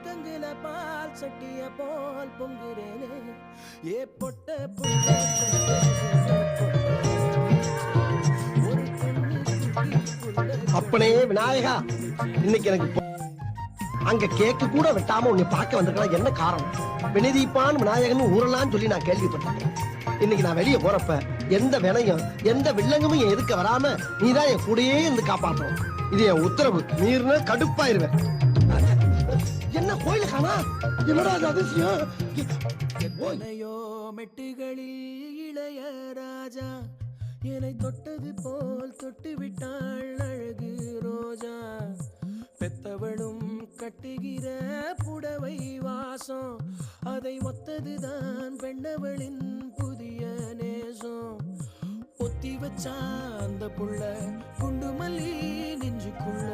பக்கங்கில பால் சட்டிய போல் பொங்குறேனே ஏ பொட்ட அப்பனே விநாயகா, இன்னைக்கு எனக்கு அங்க கேக்கு கூட வெட்டாம உன்னை பார்க்க வந்திருக்கலாம். என்ன காரணம்? வினதீப்பான் விநாயகன் ஊரெல்லாம் சொல்லி நான் கேள்விப்பட்டேன். இன்னைக்கு நான் வெளியே போறப்ப எந்த வினையும் எந்த வில்லங்கமும் என் எதுக்க வராம நீதான் என் கூடயே இருந்து காப்பாற்றணும். இது என் உத்தரவு. மீறின கடுப்பாயிருவேன். என்ன கோயில காணா? என்னடா அதிசயம்? எத்தனையோ மெட்டுகளில் இளைய ராஜா என்னை தொட்டது போல் தொட்டு விட்டாள் அழகு ரோஜா. பெத்தவளும் கட்டுகிற புடவை வாசம் அதை ஒத்ததுதான் பெண்ணவளின் புதிய நேசம். பொத்தி வச்சா அந்த புள்ள குண்டு மல்லி நெஞ்சுக்குள்ள